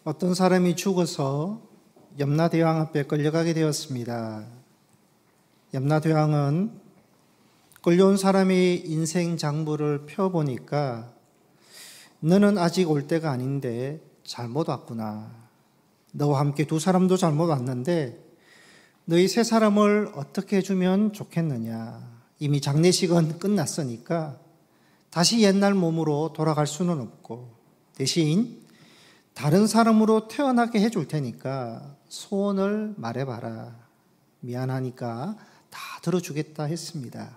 어떤 사람이 죽어서 염라대왕 앞에 끌려가게 되었습니다. 염라대왕은 끌려온 사람의 인생 장부를 펴보니까 너는 아직 올 때가 아닌데 잘못 왔구나. 너와 함께 두 사람도 잘못 왔는데 너희 세 사람을 어떻게 해주면 좋겠느냐. 이미 장례식은 끝났으니까 다시 옛날 몸으로 돌아갈 수는 없고 대신 다른 사람으로 태어나게 해줄 테니까 소원을 말해봐라. 미안하니까 다 들어주겠다 했습니다.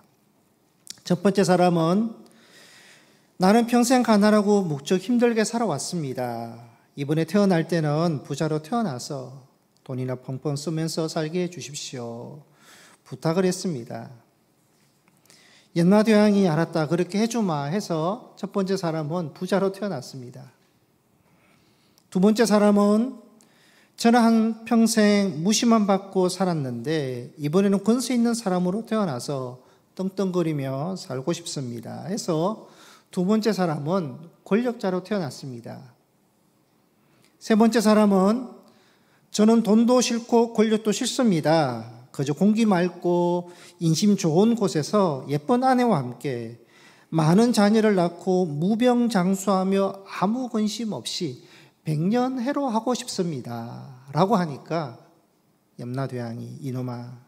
첫 번째 사람은 나는 평생 가난하고 무척 힘들게 살아왔습니다. 이번에 태어날 때는 부자로 태어나서 돈이나 펑펑 쓰면서 살게 해주십시오. 부탁을 했습니다. 염라대왕이 알았다 그렇게 해주마 해서 첫 번째 사람은 부자로 태어났습니다. 두 번째 사람은 저는 한평생 무시만 받고 살았는데 이번에는 권세 있는 사람으로 태어나서 떵떵거리며 살고 싶습니다 해서 두 번째 사람은 권력자로 태어났습니다. 세 번째 사람은 저는 돈도 싫고 권력도 싫습니다. 그저 공기 맑고 인심 좋은 곳에서 예쁜 아내와 함께 많은 자녀를 낳고 무병장수하며 아무 근심 없이 백년해로 하고 싶습니다 라고 하니까 염라대왕이 이놈아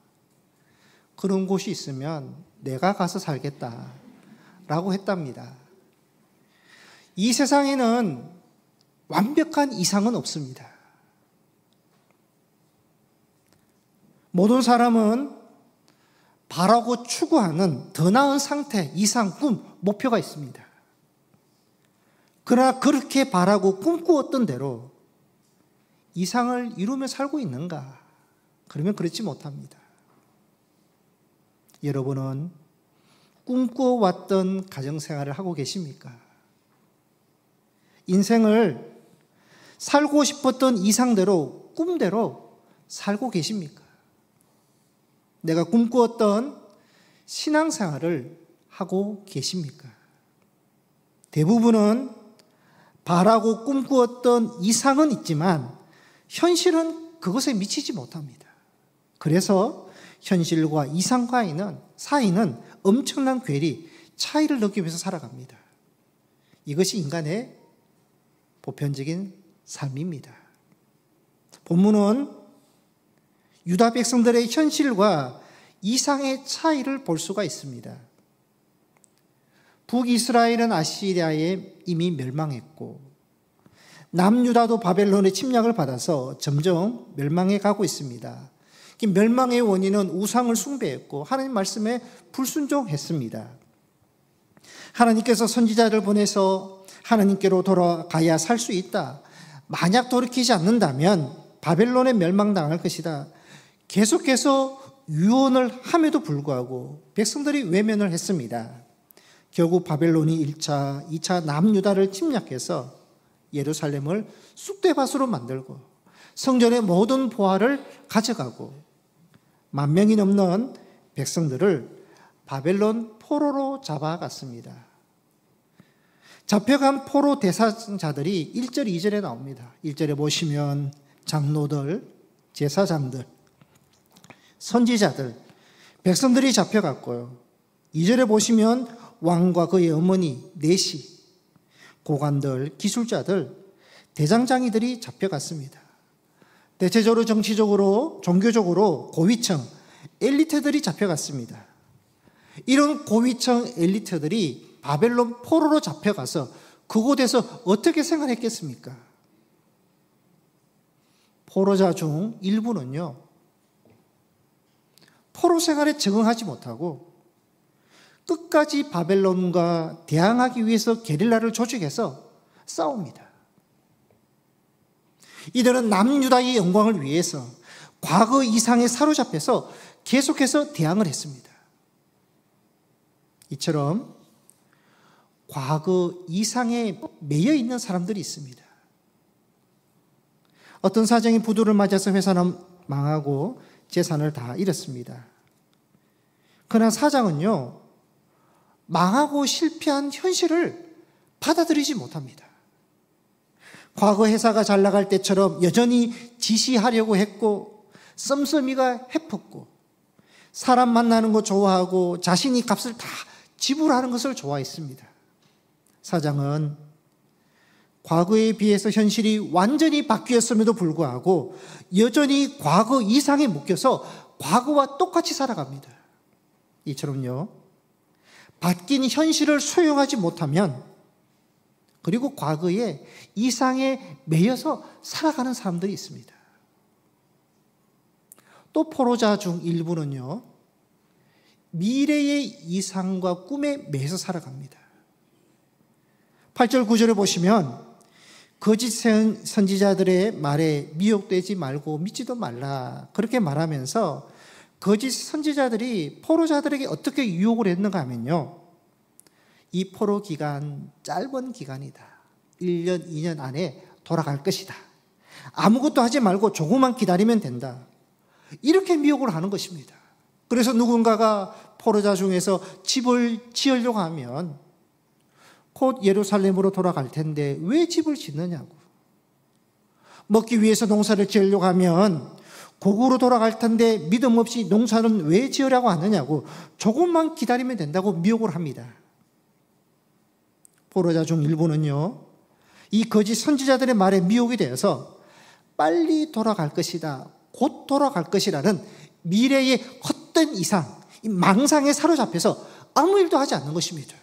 그런 곳이 있으면 내가 가서 살겠다 라고 했답니다. 이 세상에는 완벽한 이상은 없습니다. 모든 사람은 바라고 추구하는 더 나은 상태, 이상, 꿈, 목표가 있습니다. 그러나 그렇게 바라고 꿈꾸었던 대로 이상을 이루며 살고 있는가? 그러면 그렇지 못합니다. 여러분은 꿈꾸어왔던 가정생활을 하고 계십니까? 인생을 살고 싶었던 이상대로, 꿈대로 살고 계십니까? 내가 꿈꾸었던 신앙생활을 하고 계십니까? 대부분은 바라고 꿈꾸었던 이상은 있지만 현실은 그것에 미치지 못합니다. 그래서 현실과 이상과의 사이는 엄청난 괴리, 차이를 느끼면서 살아갑니다. 이것이 인간의 보편적인 삶입니다. 본문은 유다 백성들의 현실과 이상의 차이를 볼 수가 있습니다. 북이스라엘은 아시리아에 이미 멸망했고 남유다도 바벨론의 침략을 받아서 점점 멸망해 가고 있습니다. 멸망의 원인은 우상을 숭배했고 하나님 말씀에 불순종했습니다. 하나님께서 선지자를 보내서 하나님께로 돌아가야 살 수 있다. 만약 돌이키지 않는다면 바벨론에 멸망당할 것이다. 계속해서 유언을 함에도 불구하고 백성들이 외면을 했습니다. 결국 바벨론이 1차, 2차 남유다를 침략해서 예루살렘을 쑥대밭으로 만들고 성전의 모든 보화를 가져가고 10,000명이 넘는 백성들을 바벨론 포로로 잡아갔습니다. 잡혀간 포로 대상자들이 1절, 2절에 나옵니다. 1절에 보시면 장로들, 제사장들, 선지자들, 백성들이 잡혀갔고요. 2절에 보시면 왕과 그의 어머니, 내시, 고관들, 기술자들, 대장장이들이 잡혀갔습니다. 대체적으로 정치적으로, 종교적으로 고위층, 엘리트들이 잡혀갔습니다. 이런 고위층 엘리트들이 바벨론 포로로 잡혀가서 그곳에서 어떻게 생활했겠습니까? 포로자 중 일부는요, 포로 생활에 적응하지 못하고 끝까지 바벨론과 대항하기 위해서 게릴라를 조직해서 싸웁니다. 이들은 남유다의 영광을 위해서 과거 이상에 사로잡혀서 계속해서 대항을 했습니다. 이처럼 과거 이상에 매여 있는 사람들이 있습니다. 어떤 사정이 부도를 맞아서 회사는 망하고 재산을 다 잃었습니다. 그러나 사장은요, 망하고 실패한 현실을 받아들이지 못합니다. 과거 회사가 잘 나갈 때처럼 여전히 지시하려고 했고, 씀씀이가 해텄고, 사람 만나는 거 좋아하고 자신이 값을 다 지불하는 것을 좋아했습니다. 사장은 과거에 비해서 현실이 완전히 바뀌었음에도 불구하고 여전히 과거 이상에 묶여서 과거와 똑같이 살아갑니다. 이처럼요, 바뀐 현실을 수용하지 못하면, 그리고 과거의 이상에 매여서 살아가는 사람들이 있습니다. 또 포로자 중 일부는요, 미래의 이상과 꿈에 매여서 살아갑니다. 8절 9절에 보시면 거짓 선지자들의 말에 미혹되지 말고 믿지도 말라, 그렇게 말하면서 거짓 선지자들이 포로자들에게 어떻게 유혹을 했는가 하면요, 이 포로 기간 짧은 기간이다. 1년, 2년 안에 돌아갈 것이다. 아무것도 하지 말고 조금만 기다리면 된다. 이렇게 미혹을 하는 것입니다. 그래서 누군가가 포로자 중에서 집을 지으려고 하면 곧 예루살렘으로 돌아갈 텐데 왜 집을 짓느냐고. 먹기 위해서 농사를 지으려고 하면 고국으로 돌아갈 텐데 믿음 없이 농사는 왜 지으려고 하느냐고, 조금만 기다리면 된다고 미혹을 합니다. 포로자 중 일부는요, 이 거짓 선지자들의 말에 미혹이 되어서 빨리 돌아갈 것이다, 곧 돌아갈 것이라는 미래의 헛된 이상, 이 망상에 사로잡혀서 아무 일도 하지 않는 것입니다.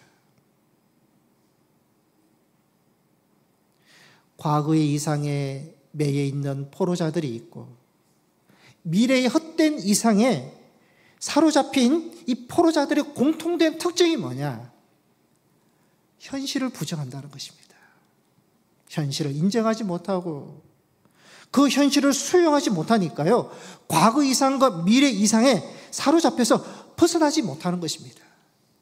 과거의 이상에 매여 있는 포로자들이 있고, 미래의 헛된 이상에 사로잡힌 이 포로자들의 공통된 특징이 뭐냐? 현실을 부정한다는 것입니다. 현실을 인정하지 못하고 그 현실을 수용하지 못하니까요, 과거 이상과 미래 이상에 사로잡혀서 벗어나지 못하는 것입니다.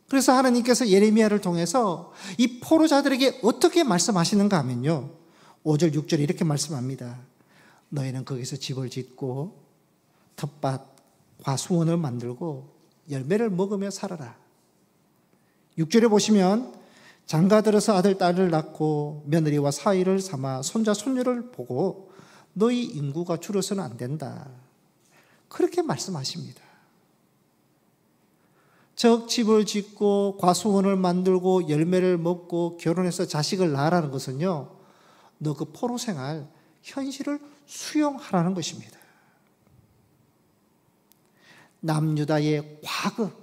그래서 하나님께서 예레미야를 통해서 이 포로자들에게 어떻게 말씀하시는가 하면요, 5절 6절에 이렇게 말씀합니다. 너희는 거기서 집을 짓고 텃밭과 수원을 만들고 열매를 먹으며 살아라. 6절에 보시면 장가들어서 아들 딸을 낳고 며느리와 사위를 삼아 손자 손녀를 보고 너희 인구가 줄어서는 안 된다. 그렇게 말씀하십니다. 즉 집을 짓고 과수원을 만들고 열매를 먹고 결혼해서 자식을 낳으라는 것은요, 너 그 포로 생활 현실을 수용하라는 것입니다. 남유다의 과거,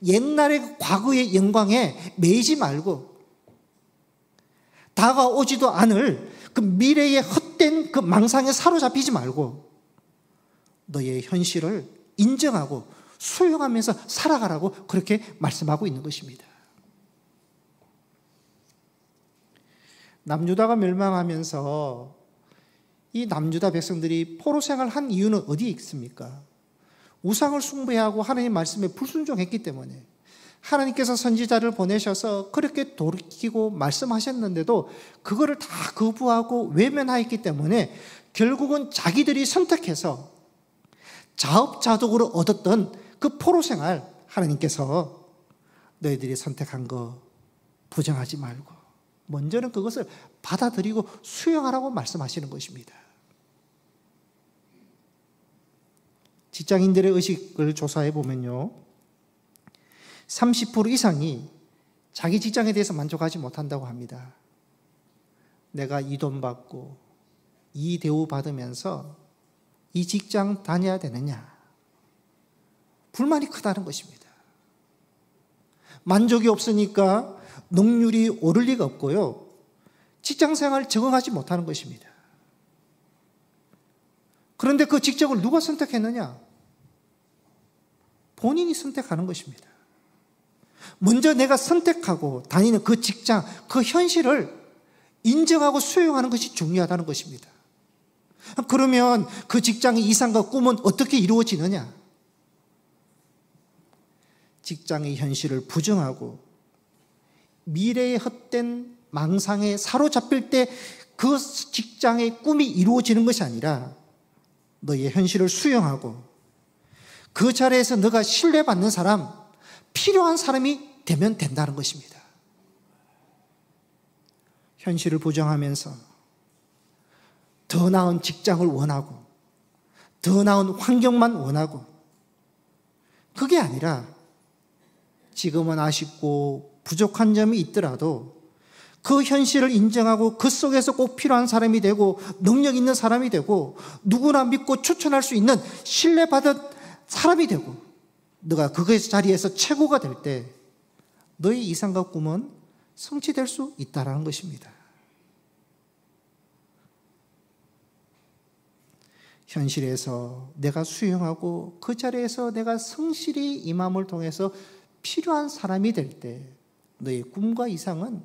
옛날의 과거의 영광에 매이지 말고 다가오지도 않을 그 미래의 헛된 그 망상에 사로잡히지 말고 너의 현실을 인정하고 수용하면서 살아가라고 그렇게 말씀하고 있는 것입니다. 남유다가 멸망하면서 이 남유다 백성들이 포로 생활을 한 이유는 어디에 있습니까? 우상을 숭배하고 하나님의 말씀에 불순종했기 때문에, 하나님께서 선지자를 보내셔서 그렇게 돌이키고 말씀하셨는데도 그거를 다 거부하고 외면하였기 때문에 결국은 자기들이 선택해서 자업자득으로 얻었던 그 포로 생활, 하나님께서 너희들이 선택한 거 부정하지 말고 먼저는 그것을 받아들이고 수용하라고 말씀하시는 것입니다. 직장인들의 의식을 조사해 보면요, 30% 이상이 자기 직장에 대해서 만족하지 못한다고 합니다. 내가 이 돈 받고 이 대우 받으면서 이 직장 다녀야 되느냐, 불만이 크다는 것입니다. 만족이 없으니까 능률이 오를 리가 없고요, 직장생활을 적응하지 못하는 것입니다. 그런데 그 직장을 누가 선택했느냐? 본인이 선택하는 것입니다. 먼저 내가 선택하고 다니는 그 직장, 그 현실을 인정하고 수용하는 것이 중요하다는 것입니다. 그러면 그 직장의 이상과 꿈은 어떻게 이루어지느냐? 직장의 현실을 부정하고 미래의 헛된 망상에 사로잡힐 때 그 직장의 꿈이 이루어지는 것이 아니라 너의 현실을 수용하고 그 자리에서 너가 신뢰받는 사람, 필요한 사람이 되면 된다는 것입니다. 현실을 부정하면서 더 나은 직장을 원하고 더 나은 환경만 원하고, 그게 아니라 지금은 아쉽고 부족한 점이 있더라도 그 현실을 인정하고 그 속에서 꼭 필요한 사람이 되고 능력 있는 사람이 되고 누구나 믿고 추천할 수 있는 신뢰받은 사람이 되고, 너가 그 자리에서 최고가 될 때 너의 이상과 꿈은 성취될 수 있다는 것입니다. 현실에서 내가 수용하고 그 자리에서 내가 성실히 임함을 통해서 필요한 사람이 될 때 너의 꿈과 이상은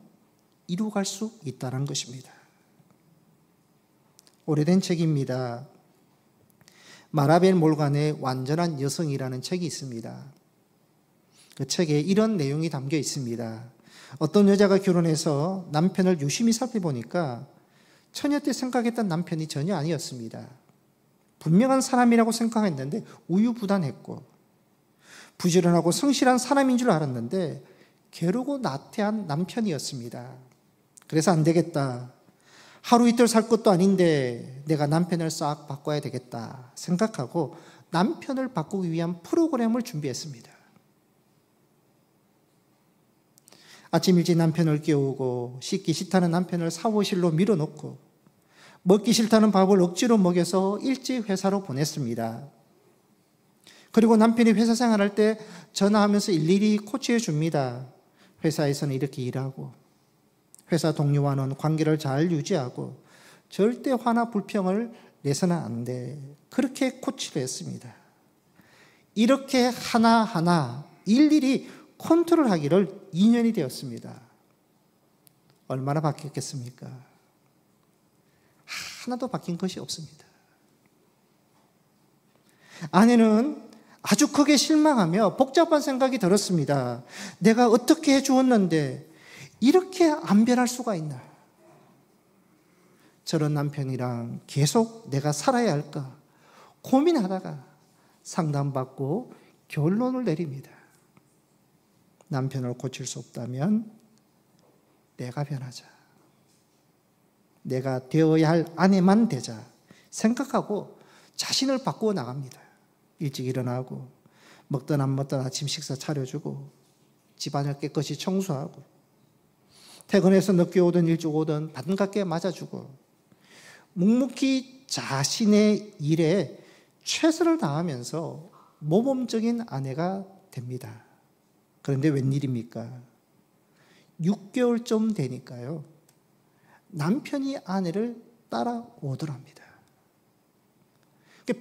이루어갈 수 있다는 것입니다. 오래된 책입니다. 마라벨 몰간의 완전한 여성이라는 책이 있습니다. 그 책에 이런 내용이 담겨 있습니다. 어떤 여자가 결혼해서 남편을 유심히 살펴보니까 처녀 때 생각했던 남편이 전혀 아니었습니다. 분명한 사람이라고 생각했는데 우유부단했고, 부지런하고 성실한 사람인 줄 알았는데 게으르고 나태한 남편이었습니다. 그래서 안 되겠다. 하루 이틀 살 것도 아닌데 내가 남편을 싹 바꿔야 되겠다 생각하고 남편을 바꾸기 위한 프로그램을 준비했습니다. 아침 일찍 남편을 깨우고 씻기 싫다는 남편을 사무실로 밀어놓고 먹기 싫다는 밥을 억지로 먹여서 일찍 회사로 보냈습니다. 그리고 남편이 회사 생활할 때 전화하면서 일일이 코치해 줍니다. 회사에서는 이렇게 일하고 회사 동료와는 관계를 잘 유지하고 절대 화나 불평을 내서는 안 돼. 그렇게 코치를 했습니다. 이렇게 하나하나 일일이 컨트롤하기를 2년이 되었습니다. 얼마나 바뀌었겠습니까? 하나도 바뀐 것이 없습니다. 아내는 아주 크게 실망하며 복잡한 생각이 들었습니다. 내가 어떻게 해주었는데 이렇게 안 변할 수가 있나? 저런 남편이랑 계속 내가 살아야 할까 고민하다가 상담받고 결론을 내립니다. 남편을 고칠 수 없다면 내가 변하자. 내가 되어야 할 아내만 되자 생각하고 자신을 바꾸어 나갑니다. 일찍 일어나고 먹던 안 먹던 아침 식사 차려주고 집안을 깨끗이 청소하고 퇴근해서 늦게 오든 일찍 오든 반갑게 맞아주고 묵묵히 자신의 일에 최선을 다하면서 모범적인 아내가 됩니다. 그런데 웬일입니까? 6개월쯤 되니까요, 남편이 아내를 따라오더랍니다.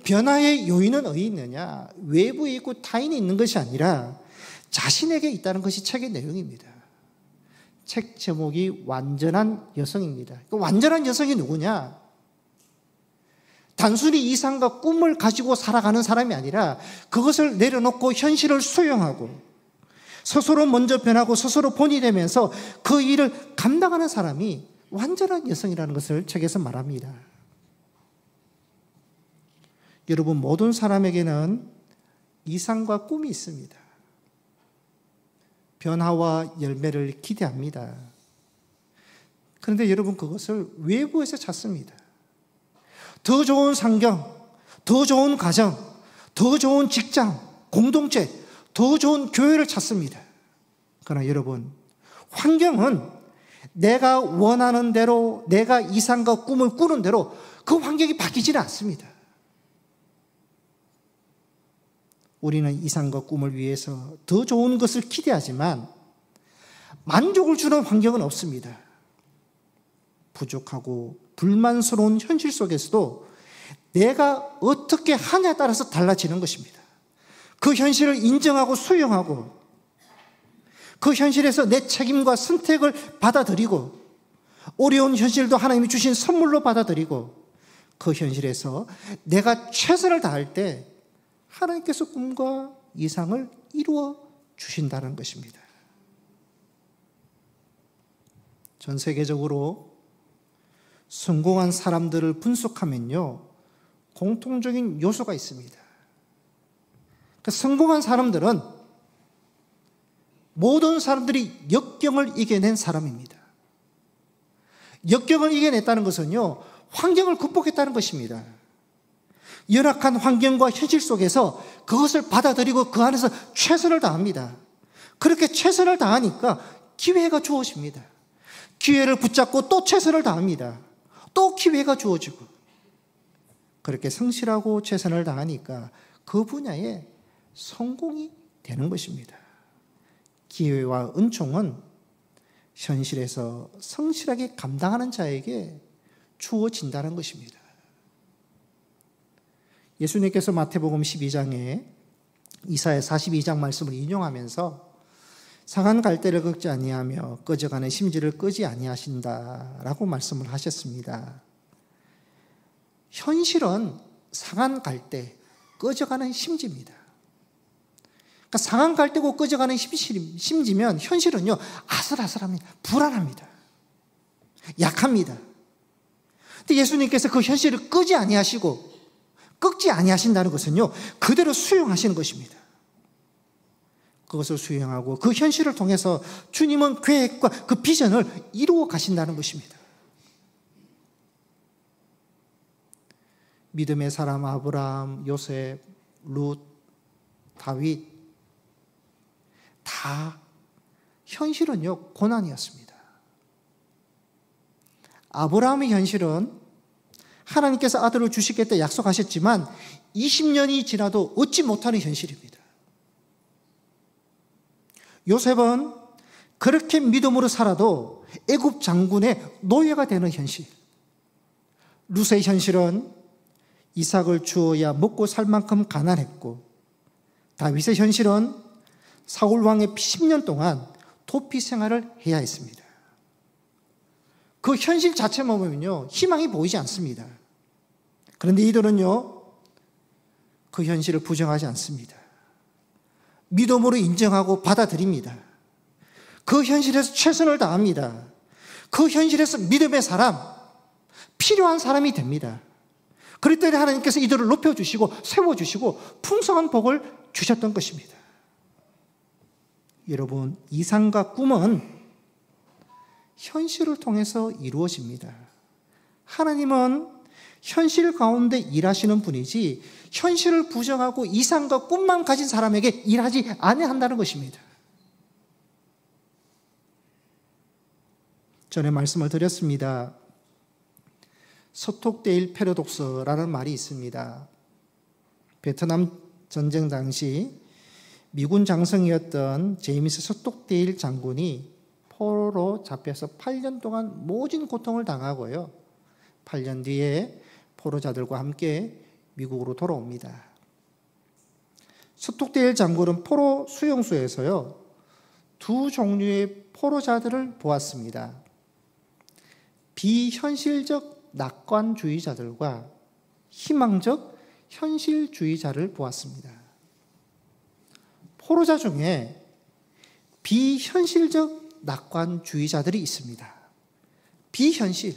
변화의 요인은 어디 있느냐? 외부에 있고 타인이 있는 것이 아니라 자신에게 있다는 것이 책의 내용입니다. 책 제목이 완전한 여성입니다. 완전한 여성이 누구냐? 단순히 이상과 꿈을 가지고 살아가는 사람이 아니라 그것을 내려놓고 현실을 수용하고 스스로 먼저 변하고 스스로 본이 되면서 그 일을 감당하는 사람이 완전한 여성이라는 것을 책에서 말합니다. 여러분, 모든 사람에게는 이상과 꿈이 있습니다. 변화와 열매를 기대합니다. 그런데 여러분, 그것을 외부에서 찾습니다. 더 좋은 환경, 더 좋은 가정, 더 좋은 직장, 공동체, 더 좋은 교회를 찾습니다. 그러나 여러분, 환경은 내가 원하는 대로, 내가 이상과 꿈을 꾸는 대로 그 환경이 바뀌지는 않습니다. 우리는 이상과 꿈을 위해서 더 좋은 것을 기대하지만 만족을 주는 환경은 없습니다. 부족하고 불만스러운 현실 속에서도 내가 어떻게 하냐에 따라서 달라지는 것입니다. 그 현실을 인정하고 수용하고 그 현실에서 내 책임과 선택을 받아들이고 어려운 현실도 하나님이 주신 선물로 받아들이고 그 현실에서 내가 최선을 다할 때 하나님께서 꿈과 이상을 이루어 주신다는 것입니다. 전 세계적으로 성공한 사람들을 분석하면요, 공통적인 요소가 있습니다. 성공한 사람들은 모든 사람들이 역경을 이겨낸 사람입니다. 역경을 이겨냈다는 것은요, 환경을 극복했다는 것입니다. 열악한 환경과 현실 속에서 그것을 받아들이고 그 안에서 최선을 다합니다. 그렇게 최선을 다하니까 기회가 주어집니다. 기회를 붙잡고 또 최선을 다합니다. 또 기회가 주어지고, 그렇게 성실하고 최선을 다하니까 그 분야에 성공이 되는 것입니다. 기회와 은총은 현실에서 성실하게 감당하는 자에게 주어진다는 것입니다. 예수님께서 마태복음 12장에 이사야 42장 말씀을 인용하면서 상한 갈대를 꺾지 아니하며 꺼져가는 심지를 끄지 아니하신다라고 말씀을 하셨습니다. 현실은 상한 갈대, 꺼져가는 심지입니다. 그러니까 상한 갈대고 꺼져가는 심지면 현실은요, 아슬아슬합니다. 불안합니다. 약합니다. 근데 예수님께서 그 현실을 끄지 아니하시고 꺾지 아니하신다는 것은요, 그대로 수용하시는 것입니다. 그것을 수용하고 그 현실을 통해서 주님은 계획과 그 비전을 이루어 가신다는 것입니다. 믿음의 사람 아브라함, 요셉, 룻, 다윗, 다 현실은요, 고난이었습니다. 아브라함의 현실은 하나님께서 아들을 주시겠다 약속하셨지만 20년이 지나도 얻지 못하는 현실입니다. 요셉은 그렇게 믿음으로 살아도 애굽 장군의 노예가 되는 현실. 룻의 현실은 이삭을 주어야 먹고 살 만큼 가난했고, 다윗의 현실은 사울 왕의 10년 동안 도피 생활을 해야 했습니다. 그 현실 자체만 보면요, 희망이 보이지 않습니다. 그런데 이들은요, 그 현실을 부정하지 않습니다. 믿음으로 인정하고 받아들입니다. 그 현실에서 최선을 다합니다. 그 현실에서 믿음의 사람, 필요한 사람이 됩니다. 그랬더니 하나님께서 이들을 높여주시고 세워주시고 풍성한 복을 주셨던 것입니다. 여러분, 이상과 꿈은 현실을 통해서 이루어집니다. 하나님은 현실 가운데 일하시는 분이지 현실을 부정하고 이상과 꿈만 가진 사람에게 일하지 아니한다는 것입니다. 전에 말씀을 드렸습니다. 서톡데일 패러독스라는 말이 있습니다. 베트남 전쟁 당시 미군 장성이었던 제임스 서톡데일 장군이 포로로 잡혀서 8년 동안 모진 고통을 당하고요, 8년 뒤에 포로자들과 함께 미국으로 돌아옵니다. 서톡데일 장군은 포로 수용소에서요, 두 종류의 포로자들을 보았습니다. 비현실적 낙관주의자들과 희망적 현실주의자를 보았습니다. 포로자 중에 비현실적 낙관주의자들이 있습니다. 비현실,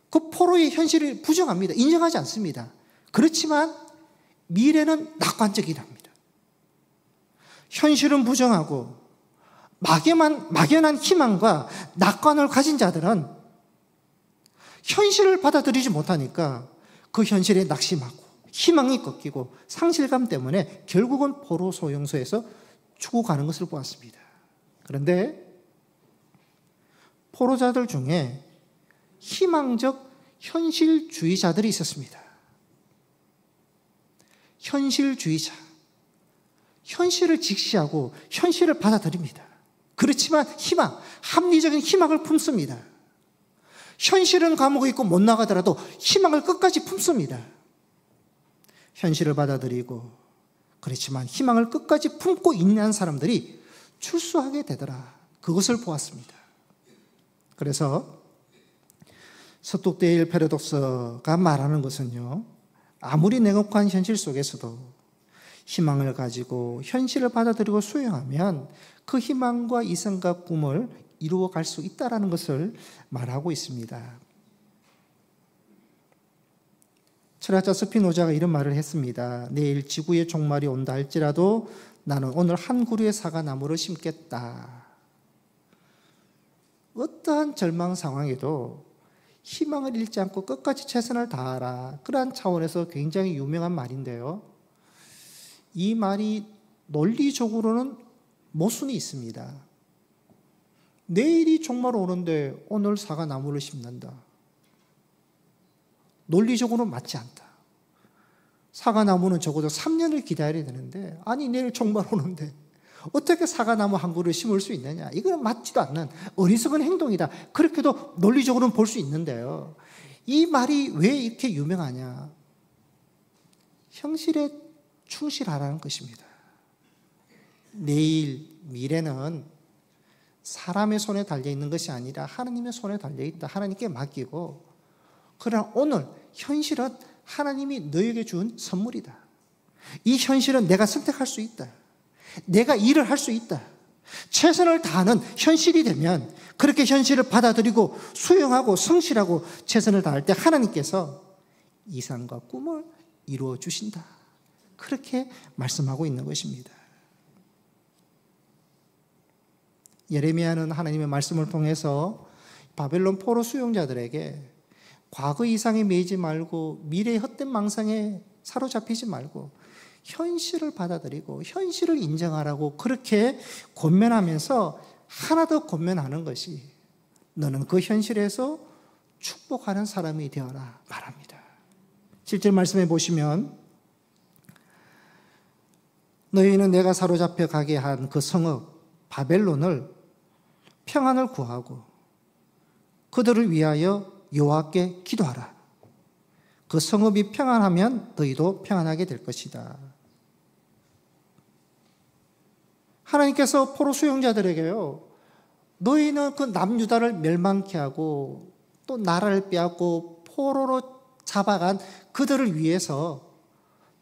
그 포로의 현실을 부정합니다. 인정하지 않습니다. 그렇지만 미래는 낙관적이랍니다. 현실은 부정하고 막연한 희망과 낙관을 가진 자들은 현실을 받아들이지 못하니까 그 현실에 낙심하고 희망이 꺾이고 상실감 때문에 결국은 포로 소용소에서 죽어가는 것을 보았습니다. 그런데 포로자들 중에 희망적 현실주의자들이 있었습니다. 현실주의자, 현실을 직시하고 현실을 받아들입니다. 그렇지만 희망, 합리적인 희망을 품습니다. 현실은 감옥에 있고 못 나가더라도 희망을 끝까지 품습니다. 현실을 받아들이고 그렇지만 희망을 끝까지 품고 있는 사람들이 출소하게 되더라. 그것을 보았습니다. 그래서 서톡데일 패러독스가 말하는 것은요, 아무리 냉혹한 현실 속에서도 희망을 가지고 현실을 받아들이고 수용하면 그 희망과 이상과 꿈을 이루어갈 수 있다는 것을 말하고 있습니다. 철학자 스피노자가 이런 말을 했습니다. 내일 지구의 종말이 온다 할지라도 나는 오늘 한 그루의 사과나무를 심겠다. 어떠한 절망 상황에도 희망을 잃지 않고 끝까지 최선을 다하라. 그러한 차원에서 굉장히 유명한 말인데요. 이 말이 논리적으로는 모순이 있습니다. 내일이 정말 오는데 오늘 사과나무를 심는다. 논리적으로는 맞지 않다. 사과나무는 적어도 3년을 기다려야 되는데 아니 내일 정말 오는데 어떻게 사과나무 한 그루를 심을 수 있느냐. 이건 맞지도 않는 어리석은 행동이다. 그렇게도 논리적으로는 볼 수 있는데요. 이 말이 왜 이렇게 유명하냐. 현실에 충실하라는 것입니다. 내일, 미래는 사람의 손에 달려있는 것이 아니라 하나님의 손에 달려있다. 하나님께 맡기고, 그러나 오늘 현실은 하나님이 너에게 준 선물이다. 이 현실은 내가 선택할 수 있다. 내가 일을 할 수 있다. 최선을 다하는 현실이 되면 그렇게 현실을 받아들이고 수용하고 성실하고 최선을 다할 때 하나님께서 이상과 꿈을 이루어 주신다. 그렇게 말씀하고 있는 것입니다. 예레미야는 하나님의 말씀을 통해서 바벨론 포로 수용자들에게 과거 이상에 매이지 말고 미래의 헛된 망상에 사로잡히지 말고 현실을 받아들이고 현실을 인정하라고 그렇게 권면하면서 하나 더 권면하는 것이 너는 그 현실에서 축복하는 사람이 되어라 말합니다. 7절 말씀해 보시면 너희는 내가 사로잡혀 가게 한 그 성읍 바벨론을 평안을 구하고 그들을 위하여 여호와께 기도하라. 그 성읍이 평안하면 너희도 평안하게 될 것이다. 하나님께서 포로 수용자들에게요, 너희는 그 남유다를 멸망케 하고 또 나라를 빼앗고 포로로 잡아간 그들을 위해서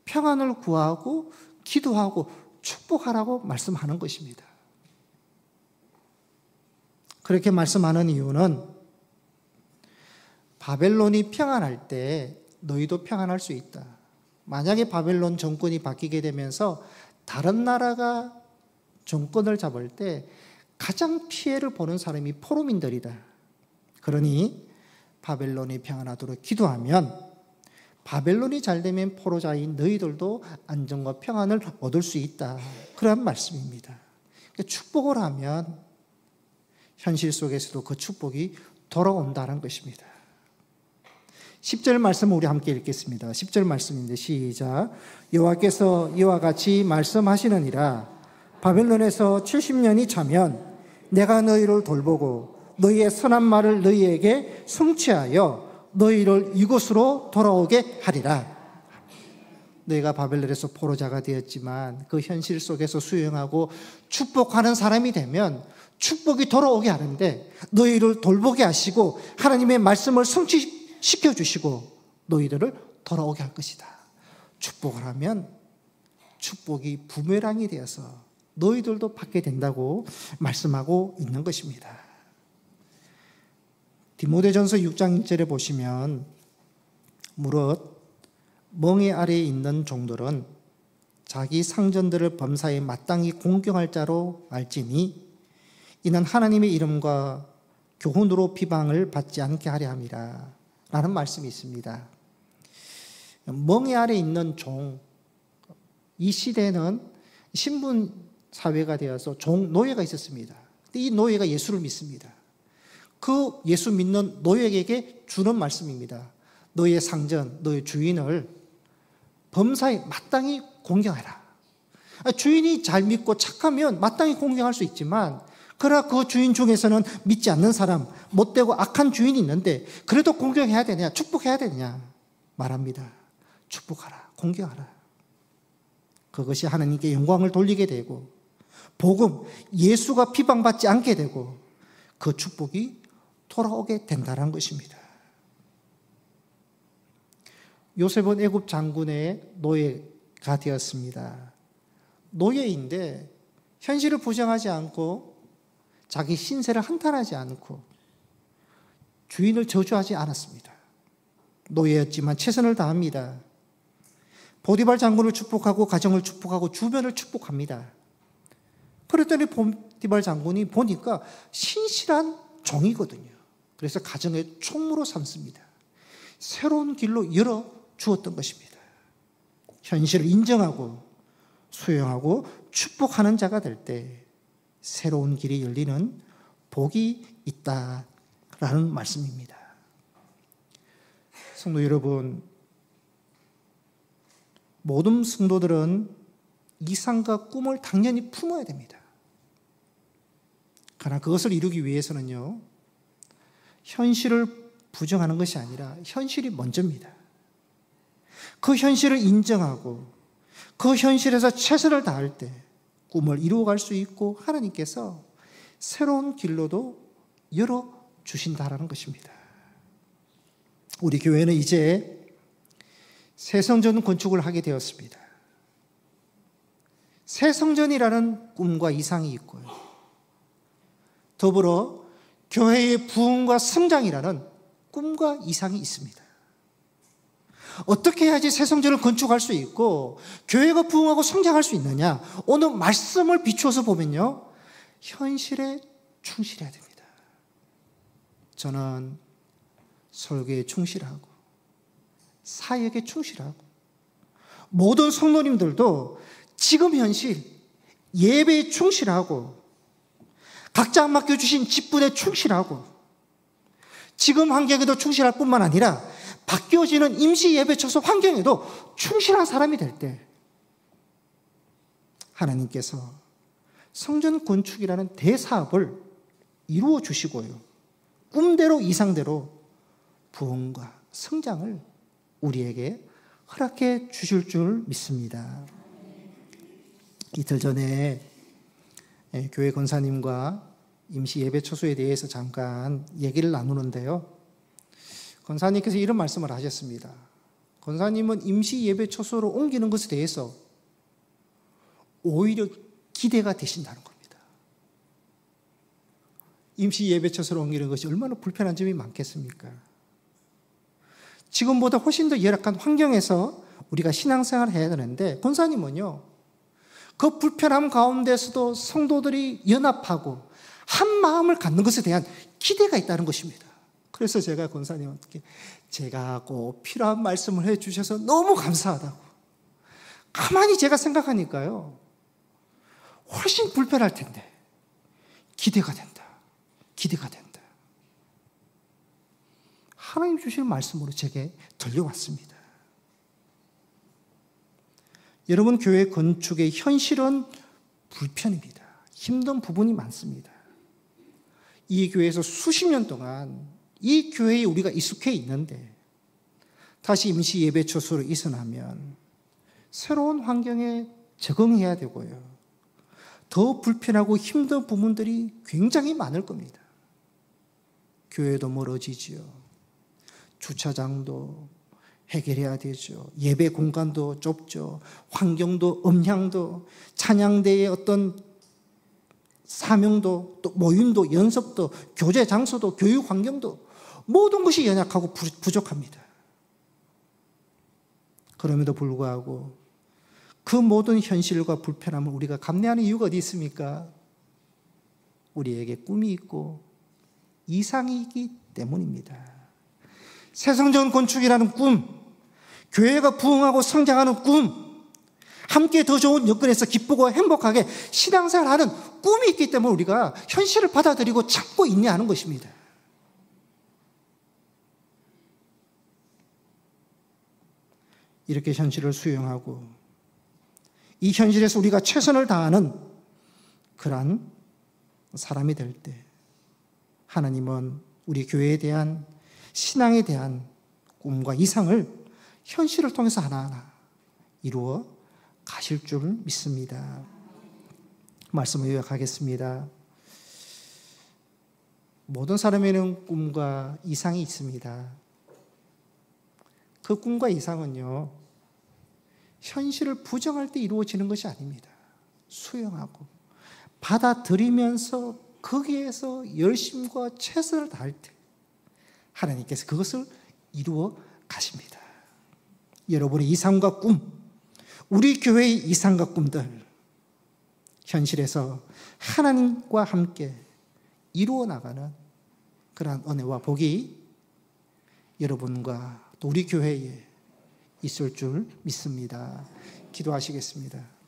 평안을 구하고 기도하고 축복하라고 말씀하는 것입니다. 그렇게 말씀하는 이유는 바벨론이 평안할 때 너희도 평안할 수 있다. 만약에 바벨론 정권이 바뀌게 되면서 다른 나라가 정권을 잡을 때 가장 피해를 보는 사람이 포로민들이다. 그러니 바벨론이 평안하도록 기도하면 바벨론이 잘 되면 포로자인 너희들도 안정과 평안을 얻을 수 있다. 그런 말씀입니다. 축복을 하면 현실 속에서도 그 축복이 돌아온다는 것입니다. 10절 말씀을 우리 함께 읽겠습니다. 10절 말씀인데 시작. 여호와께서 이와 같이 말씀하시느니라. 바벨론에서 70년이 차면 내가 너희를 돌보고 너희의 선한 말을 너희에게 성취하여 너희를 이곳으로 돌아오게 하리라. 너희가 바벨론에서 포로자가 되었지만 그 현실 속에서 수용하고 축복하는 사람이 되면 축복이 돌아오게 하는데 너희를 돌보게 하시고 하나님의 말씀을 성취시켜 주시고 너희들을 돌아오게 할 것이다. 축복을 하면 축복이 부메랑이 되어서 너희들도 받게 된다고 말씀하고 있는 것입니다. 디모데전서 6장 1절에 보시면 무릇 멍에 아래에 있는 종들은 자기 상전들을 범사에 마땅히 공경할 자로 알지니 이는 하나님의 이름과 교훈으로 비방을 받지 않게 하려 함이라 라는 말씀이 있습니다. 멍에 아래에 있는 종, 이 시대는 신분 사회가 되어서 종, 노예가 있었습니다. 이 노예가 예수를 믿습니다. 그 예수 믿는 노예에게 주는 말씀입니다. 너의 상전, 너의 주인을 범사에 마땅히 공경하라. 주인이 잘 믿고 착하면 마땅히 공경할 수 있지만 그러나 그 주인 중에서는 믿지 않는 사람, 못되고 악한 주인이 있는데 그래도 공경해야 되냐, 축복해야 되냐 말합니다. 축복하라, 공경하라. 그것이 하나님께 영광을 돌리게 되고 복음, 예수가 비방받지 않게 되고 그 축복이 돌아오게 된다는 것입니다. 요셉은 애굽 장군의 노예가 되었습니다. 노예인데 현실을 부정하지 않고 자기 신세를 한탄하지 않고 주인을 저주하지 않았습니다. 노예였지만 최선을 다합니다. 보디발 장군을 축복하고 가정을 축복하고 주변을 축복합니다. 그랬더니 보디발 장군이 보니까 신실한 종이거든요. 그래서 가정의 총무로 삼습니다. 새로운 길로 열어주었던 것입니다. 현실을 인정하고 수용하고 축복하는 자가 될 때 새로운 길이 열리는 복이 있다라는 말씀입니다. 성도 여러분, 모든 성도들은 이상과 꿈을 당연히 품어야 됩니다. 그러나 그것을 이루기 위해서는요, 현실을 부정하는 것이 아니라 현실이 먼저입니다. 그 현실을 인정하고 그 현실에서 최선을 다할 때 꿈을 이루어갈 수 있고 하나님께서 새로운 길로도 열어주신다라는 것입니다. 우리 교회는 이제 새 성전 건축을 하게 되었습니다. 새 성전이라는 꿈과 이상이 있고요. 더불어 교회의 부흥과 성장이라는 꿈과 이상이 있습니다. 어떻게 해야지 새 성전을 건축할 수 있고 교회가 부흥하고 성장할 수 있느냐? 오늘 말씀을 비추어서 보면요, 현실에 충실해야 됩니다. 저는 설교에 충실하고 사역에 충실하고 모든 성도님들도 지금 현실 예배에 충실하고 각자 맡겨주신 직분에 충실하고 지금 환경에도 충실할 뿐만 아니라 바뀌어지는 임시 예배처소 환경에도 충실한 사람이 될 때 하나님께서 성전 건축이라는 대사업을 이루어 주시고요, 꿈대로 이상대로 부흥과 성장을 우리에게 허락해 주실 줄 믿습니다. 이틀 전에 교회 권사님과 임시 예배 처소에 대해서 잠깐 얘기를 나누는데요, 권사님께서 이런 말씀을 하셨습니다. 권사님은 임시 예배 처소로 옮기는 것에 대해서 오히려 기대가 되신다는 겁니다. 임시 예배 처소로 옮기는 것이 얼마나 불편한 점이 많겠습니까? 지금보다 훨씬 더 열악한 환경에서 우리가 신앙생활을 해야 되는데 권사님은요, 그 불편함 가운데서도 성도들이 연합하고 한 마음을 갖는 것에 대한 기대가 있다는 것입니다. 그래서 제가 권사님께 제가 꼭 필요한 말씀을 해주셔서 너무 감사하다고. 가만히 제가 생각하니까요, 훨씬 불편할 텐데 기대가 된다. 기대가 된다. 하나님 주시는 말씀으로 제게 들려왔습니다. 여러분, 교회 건축의 현실은 불편입니다. 힘든 부분이 많습니다. 이 교회에서 수십 년 동안 이 교회에 우리가 익숙해 있는데 다시 임시 예배 처소로 이전하면 새로운 환경에 적응해야 되고요, 더 불편하고 힘든 부분들이 굉장히 많을 겁니다. 교회도 멀어지지요. 주차장도 해결해야 되죠. 예배 공간도 좁죠. 환경도, 음향도, 찬양대의 어떤 사명도, 또 모임도, 연습도, 교제 장소도, 교육 환경도 모든 것이 연약하고 부족합니다. 그럼에도 불구하고 그 모든 현실과 불편함을 우리가 감내하는 이유가 어디 있습니까? 우리에게 꿈이 있고 이상이 있기 때문입니다. 새 성전 건축이라는 꿈, 교회가 부흥하고 성장하는 꿈, 함께 더 좋은 여건에서 기쁘고 행복하게 신앙생활하는 꿈이 있기 때문에 우리가 현실을 받아들이고 참고 있냐 하는 것입니다. 이렇게 현실을 수용하고 이 현실에서 우리가 최선을 다하는 그러한 사람이 될 때 하나님은 우리 교회에 대한, 신앙에 대한 꿈과 이상을 현실을 통해서 하나하나 이루어 가실 줄 믿습니다. 말씀을 요약하겠습니다. 모든 사람에는 꿈과 이상이 있습니다. 그 꿈과 이상은요, 현실을 부정할 때 이루어지는 것이 아닙니다. 수용하고 받아들이면서 거기에서 열심과 최선을 다할 때 하나님께서 그것을 이루어 가십니다. 여러분의 이상과 꿈, 우리 교회의 이상과 꿈들, 현실에서 하나님과 함께 이루어 나가는 그러한 은혜와 복이 여러분과 또 우리 교회에 있을 줄 믿습니다. 기도하시겠습니다.